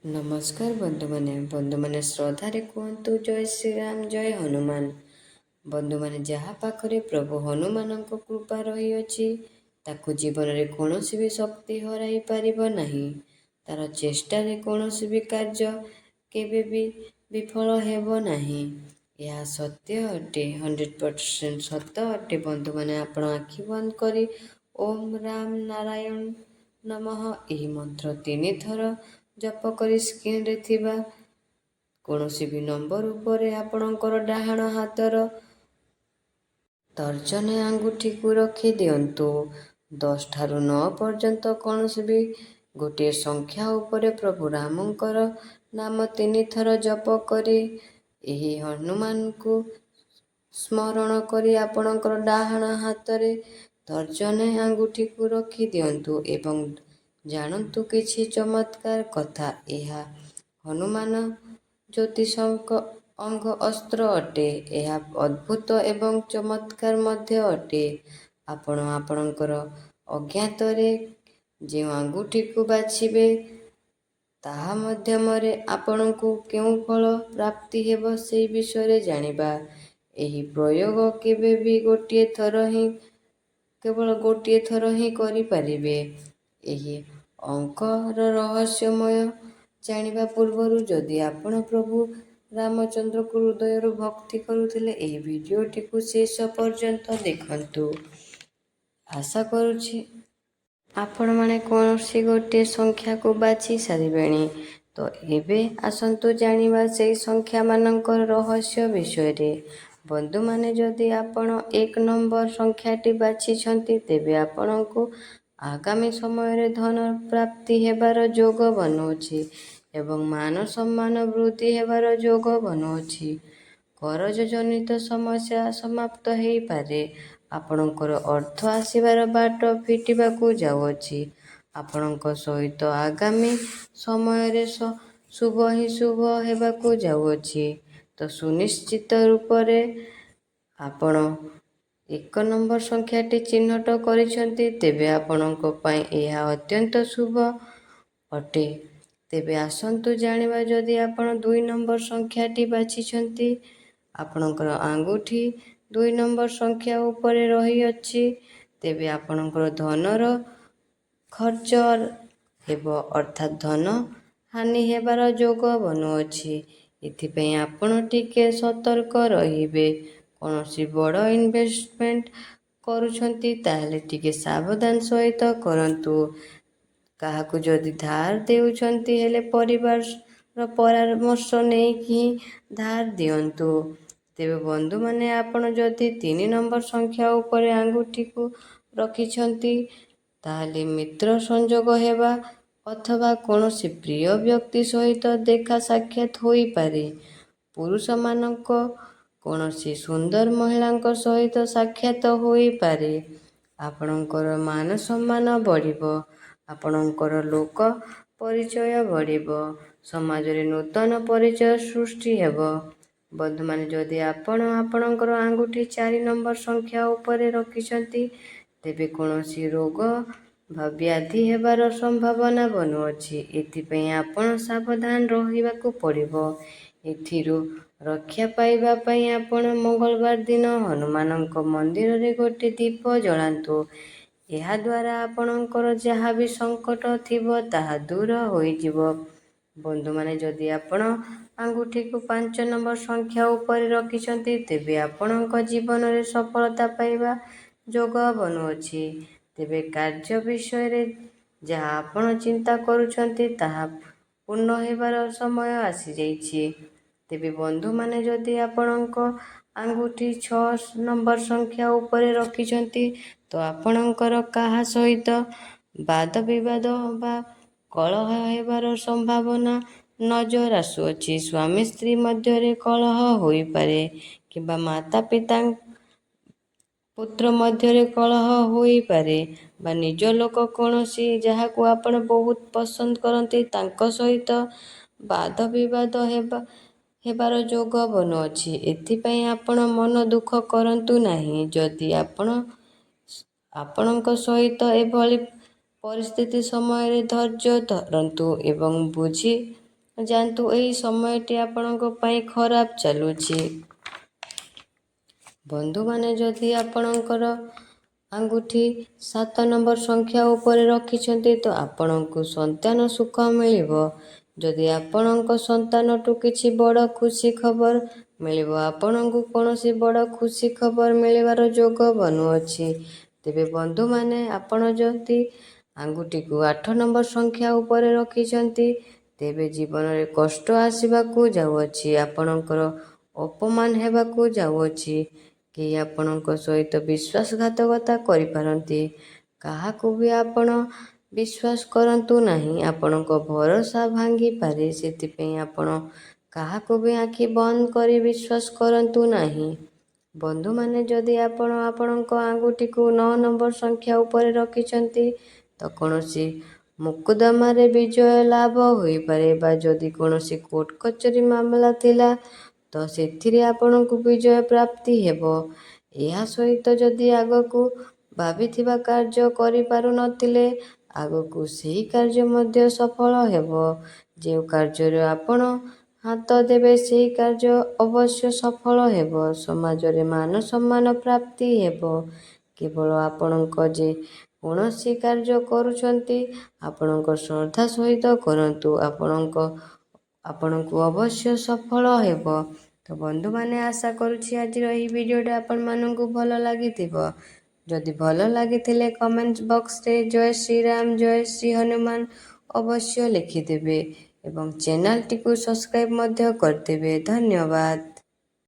ନମସ୍କାର ବନ୍ଧୁମାନେ ଶ୍ରଦ୍ଧାରେ କୁହନ୍ତୁ ଜୟ ଶ୍ରୀରାମ ଜୟ ହନୁମାନ। ବନ୍ଧୁମାନେ, ଯାହା ପାଖରେ ପ୍ରଭୁ ହନୁମାନଙ୍କ କୃପା ରହିଅଛି ତାକୁ ଜୀବନରେ କୌଣସି ବି ଶକ୍ତି ହରାଇ ପାରିବ ନାହିଁ। ତାର ଚେଷ୍ଟାରେ କୌଣସି ବି କାର୍ଯ୍ୟ କେବେ ବି ବିଫଳ ହେବ ନାହିଁ। ଏହା ସତ୍ୟ ଅଟେ, 100% ସତ ଅଟେ। ବନ୍ଧୁମାନେ, ଆପଣ ଆଖି ବନ୍ଦ କରି ଓମ୍ ରାମ ନାରାୟଣ ନମଃ ଏହି ମନ୍ତ୍ର 3 ଥର ଜପ କରି ସ୍କ୍ରିନରେ ଥିବା କୌଣସି ବି ନମ୍ବର ଉପରେ ଆପଣଙ୍କର ଡାହାଣ ହାତର ତର୍ଜନୀ ଆଙ୍ଗୁଠିକୁ ରଖି ଦିଅନ୍ତୁ। 10 ଠାରୁ 9 ପର୍ଯ୍ୟନ୍ତ କୌଣସି ବି ଗୋଟିଏ ସଂଖ୍ୟା ଉପରେ ପ୍ରଭୁ ରାମଙ୍କର ନାମ 3 ଥର ଜପ କରି ଏହି ହନୁମାନଙ୍କୁ ସ୍ମରଣ କରି ଆପଣଙ୍କର ଡାହାଣ ହାତରେ ତର୍ଜନୀ ଆଙ୍ଗୁଠିକୁ ରଖି ଦିଅନ୍ତୁ ଏବଂ ଜାଣନ୍ତୁ କିଛି ଚମତ୍କାର କଥା। ଏହା ହନୁମାନ ଜ୍ୟୋତିଷଙ୍କ ଅଙ୍ଗ ଅସ୍ତ୍ର ଅଟେ। ଏହା ଅଦ୍ଭୁତ ଏବଂ ଚମତ୍କାର ମଧ୍ୟ ଅଟେ। ଆପଣ ଆପଣଙ୍କର ଅଜ୍ଞାତରେ ଯେଉଁ ଆଙ୍ଗୁଠିକୁ ବାଛିବେ ତାହା ମାଧ୍ୟମରେ ଆପଣଙ୍କୁ କେଉଁ ଫଳ ପ୍ରାପ୍ତି ହେବ ସେହି ବିଷୟରେ ଜାଣିବା। ଏହି ପ୍ରୟୋଗ କେବଳ ଗୋଟିଏ ଥର ହିଁ କରିପାରିବେ। ଏହି ଅଙ୍କର ରହସ୍ୟମୟ ଜାଣିବା ପୂର୍ବରୁ ଯଦି ଆପଣ ପ୍ରଭୁ ରାମଚନ୍ଦ୍ରଙ୍କୁ ହୃଦୟରୁ ଭକ୍ତି କରୁଥିଲେ ଏହି ଭିଡ଼ିଓଟିକୁ ଶେଷ ପର୍ଯ୍ୟନ୍ତ ଦେଖନ୍ତୁ। ଆଶା କରୁଛି ଆପଣମାନେ କୌଣସି ଗୋଟିଏ ସଂଖ୍ୟାକୁ ବାଛି ସାରିବେଣି। ତ ଏବେ ଆସନ୍ତୁ ଜାଣିବା ସେହି ସଂଖ୍ୟାମାନଙ୍କର ରହସ୍ୟ ବିଷୟରେ। ବନ୍ଧୁମାନେ, ଯଦି ଆପଣ 1 ନମ୍ବର ସଂଖ୍ୟାଟି ବାଛିଛନ୍ତି ତେବେ ଆପଣଙ୍କୁ ଆଗାମୀ ସମୟରେ ଧନ ପ୍ରାପ୍ତି ହେବାର ଯୋଗ ବନୁଅଛି ଏବଂ ମାନ ସମ୍ମାନ ବୃଦ୍ଧି ହେବାର ଯୋଗ ବନୁଅଛି। କରଜ ଜନିତ ସମସ୍ୟା ସମାପ୍ତ ହେଇପାରେ। ଆପଣଙ୍କର ଅର୍ଥ ଆସିବାର ବାଟ ଫିଟିବାକୁ ଯାଉଅଛି। ଆପଣଙ୍କ ସହିତ ଆଗାମୀ ସମୟରେ ଶୁଭ ହିଁ ଶୁଭ ହେବାକୁ ଯାଉଅଛି। ତ ସୁନିଶ୍ଚିତ ରୂପରେ ଆପଣ 1 ନମ୍ବର ସଂଖ୍ୟାଟି ଚିହ୍ନଟ କରିଛନ୍ତି ତେବେ ଆପଣଙ୍କ ପାଇଁ ଏହା ଅତ୍ୟନ୍ତ ଶୁଭ ଅଟେ। ତେବେ ଆସନ୍ତୁ ଜାଣିବା, ଯଦି ଆପଣ 2 ନମ୍ବର ସଂଖ୍ୟାଟି ବାଛିଛନ୍ତି ଆପଣଙ୍କର ଆଙ୍ଗୁଠି 2 ନମ୍ବର ସଂଖ୍ୟା ଉପରେ ରହିଅଛି ତେବେ ଆପଣଙ୍କର ଧନର ଖର୍ଚ୍ଚ ହେବ, ଅର୍ଥାତ୍ ଧନ ହାନି ହେବାର ଯୋଗ ବନୁଅଛି। ଏଥିପାଇଁ ଆପଣ ଟିକେ ସତର୍କ ରହିବେ। କୌଣସି ବଡ଼ ଇନଭେଷ୍ଟମେଣ୍ଟ କରୁଛନ୍ତି ତାହେଲେ ଟିକେ ସାବଧାନ ସହିତ କରନ୍ତୁ। କାହାକୁ ଯଦି ଧାର ଦେଉଛନ୍ତି ହେଲେ ପରିବାରର ପରାମର୍ଶ ନେଇକି ହିଁ ଧାର ଦିଅନ୍ତୁ। ତେବେ ବନ୍ଧୁମାନେ, ଆପଣ ଯଦି 3 ନମ୍ବର ସଂଖ୍ୟା ଉପରେ ଆଙ୍ଗୁଠିକୁ ରଖିଛନ୍ତି ତାହେଲେ ମିତ୍ର ସଂଯୋଗ ହେବା ଅଥବା କୌଣସି ପ୍ରିୟ ବ୍ୟକ୍ତି ସହିତ ଦେଖା ସାକ୍ଷାତ ହୋଇପାରେ। ପୁରୁଷମାନଙ୍କ କୌଣସି ସୁନ୍ଦର ମହିଳାଙ୍କ ସହିତ ସାକ୍ଷାତ ହୋଇପାରେ। ଆପଣଙ୍କର ମାନ ସମ୍ମାନ ବଢ଼ିବ। ଆପଣଙ୍କର ଲୋକ ପରିଚୟ ବଢ଼ିବ। ସମାଜରେ ନୂତନ ପରିଚୟ ସୃଷ୍ଟି ହେବ। ବନ୍ଧୁମାନେ, ଯଦି ଆପଣ ଆପଣଙ୍କର ଆଙ୍ଗୁଠି 4 ନମ୍ବର ସଂଖ୍ୟା ଉପରେ ରଖିଛନ୍ତି ତେବେ କୌଣସି ରୋଗ ବା ବ୍ୟାଧି ହେବାର ସମ୍ଭାବନା ବନୁଅଛି। ଏଥିପାଇଁ ଆପଣ ସାବଧାନ ରହିବାକୁ ପଡ଼ିବ। ଏଥିରୁ ରକ୍ଷା ପାଇବା ପାଇଁ ଆପଣ ମଙ୍ଗଳବାର ଦିନ ହନୁମାନଙ୍କ ମନ୍ଦିରରେ ଗୋଟିଏ ଦୀପ ଜଳାନ୍ତୁ। ଏହାଦ୍ୱାରା ଆପଣଙ୍କର ଯାହା ବି ସଙ୍କଟ ଥିବ ତାହା ଦୂର ହୋଇଯିବ। ବନ୍ଧୁମାନେ, ଯଦି ଆପଣ ଆଙ୍ଗୁଠିକୁ 5 ନମ୍ବର ସଂଖ୍ୟା ଉପରେ ରଖିଛନ୍ତି ତେବେ ଆପଣଙ୍କ ଜୀବନରେ ସଫଳତା ପାଇବା ଯୋଗ ବନୁଅଛି। ତେବେ କାର୍ଯ୍ୟ ବିଷୟରେ ଯାହା ଆପଣ ଚିନ୍ତା କରୁଛନ୍ତି ତାହା ପୂର୍ଣ୍ଣ ହେବାର ସମୟ ଆସିଯାଇଛି। ତେବେ ବନ୍ଧୁମାନେ, ଯଦି ଆପଣଙ୍କ ଆଙ୍ଗୁଠି 6 ନମ୍ବର ସଂଖ୍ୟା ଉପରେ ରଖିଛନ୍ତି ତ ଆପଣଙ୍କର କାହା ସହିତ ବାଦ ବିବାଦ ବା କଳହ ହେବାର ସମ୍ଭାବନା ନଜର ଆସୁଅଛି। ସ୍ୱାମୀ ସ୍ତ୍ରୀ ମଧ୍ୟରେ କଳହ ହୋଇପାରେ କିମ୍ବା ମାତା ପିତା ପୁତ୍ର ମଧ୍ୟରେ କଳହ ହୋଇପାରେ ବା ନିଜ ଲୋକ କୌଣସି ଯାହାକୁ ଆପଣ ବହୁତ ପସନ୍ଦ କରନ୍ତି ତାଙ୍କ ସହିତ ବାଦ ବିବାଦ ହେବାର ଯୋଗ ବନୁଅଛି। ଏଥିପାଇଁ ଆପଣ ମନ ଦୁଃଖ କରନ୍ତୁ ନାହିଁ। ଯଦି ଆପଣଙ୍କ ସହିତ ଏଭଳି ପରିସ୍ଥିତି ସମୟରେ ଧୈର୍ଯ୍ୟ ଧରନ୍ତୁ ଏବଂ ବୁଝି ଯାଆନ୍ତୁ, ଏହି ସମୟଟି ଆପଣଙ୍କ ପାଇଁ ଖରାପ ଚାଲୁଛି। ବନ୍ଧୁମାନେ ଯଦି ଆପଣଙ୍କର ଆଙ୍ଗୁଠି 7 ନମ୍ବର ସଂଖ୍ୟା ଉପରେ ରଖିଛନ୍ତି ତ ଆପଣଙ୍କୁ ସନ୍ତାନ ସୁଖ ମିଳିବ। ଯଦି ଆପଣଙ୍କ ସନ୍ତାନଠୁ କିଛି ବଡ଼ ଖୁସି ଖବର ମିଳିବ, ଆପଣଙ୍କୁ କୌଣସି ବଡ଼ ଖୁସି ଖବର ମିଳିବାର ଯୋଗ ବନୁଅଛି। ତେବେ ବନ୍ଧୁମାନେ, ଆପଣ ଯଦି ଆଙ୍ଗୁଠିକୁ 8 ନମ୍ବର ସଂଖ୍ୟା ଉପରେ ରଖିଛନ୍ତି, ତେବେ ଜୀବନରେ କଷ୍ଟ ଆସିବାକୁ ଯାଉଅଛି। ଆପଣଙ୍କର ଅପମାନ ହେବାକୁ ଯାଉଅଛି। କେହି ଆପଣଙ୍କ ସହିତ ବିଶ୍ୱାସଘାତକତା କରିପାରନ୍ତି। କାହାକୁ ବି ଆପଣ ବିଶ୍ୱାସ କରନ୍ତୁ ନାହିଁ। ଆପଣଙ୍କ ଭରସା ଭାଙ୍ଗିପାରେ। ସେଥିପାଇଁ ଆପଣ କାହାକୁ ବି ଆଖି ବନ୍ଦ କରି ବିଶ୍ୱାସ କରନ୍ତୁ ନାହିଁ। ବନ୍ଧୁମାନେ, ଯଦି ଆପଣ ଆପଣଙ୍କ ଆଙ୍ଗୁଠିକୁ 9 ନମ୍ବର ସଂଖ୍ୟା ଉପରେ ରଖିଛନ୍ତି ତ କୌଣସି ମୋକଦ୍ଦମାରେ ବିଜୟ ଲାଭ ହୋଇପାରେ, ବା ଯଦି କୌଣସି କୋର୍ଟ କଚେରୀ ମାମଲା ଥିଲା ତ ସେଥିରେ ଆପଣଙ୍କୁ ବିଜୟ ପ୍ରାପ୍ତି ହେବ। ଏହା ସହିତ ଯଦି ଆଗକୁ ଭାବିଥିବା କାର୍ଯ୍ୟ କରିପାରୁନଥିଲେ, ଆଗକୁ ସେହି କାର୍ଯ୍ୟ ମଧ୍ୟ ସଫଳ ହେବ। ଯେଉଁ କାର୍ଯ୍ୟରେ ଆପଣ ହାତ ଦେବେ ସେହି କାର୍ଯ୍ୟ ଅବଶ୍ୟ ସଫଳ ହେବ। ସମାଜରେ ମାନ ସମ୍ମାନ ପ୍ରାପ୍ତି ହେବ। କେବଳ ଆପଣଙ୍କ ଯେ କୌଣସି କାର୍ଯ୍ୟ କରୁଛନ୍ତି ଆପଣଙ୍କ ଶ୍ରଦ୍ଧା ସହିତ କରନ୍ତୁ। ଆପଣଙ୍କୁ ଅବଶ୍ୟ ସଫଳ ହେବ। ତ ବନ୍ଧୁମାନେ, ଆଶା କରୁଛି ଆଜିର ଏହି ଭିଡ଼ିଓଟା ଆପଣମାନଙ୍କୁ ଭଲ ଲାଗିଥିବ। ଯଦି ଭଲ ଲାଗିଥିଲେ କମେଣ୍ଟ ବକ୍ସରେ ଜୟ ଶ୍ରୀରାମ, ଜୟ ଶ୍ରୀ ହନୁମାନ ଅବଶ୍ୟ ଲେଖିଦେବେ ଏବଂ ଚ୍ୟାନେଲଟିକୁ ସବସ୍କ୍ରାଇବ୍ ମଧ୍ୟ କରିଦେବେ। ଧନ୍ୟବାଦ।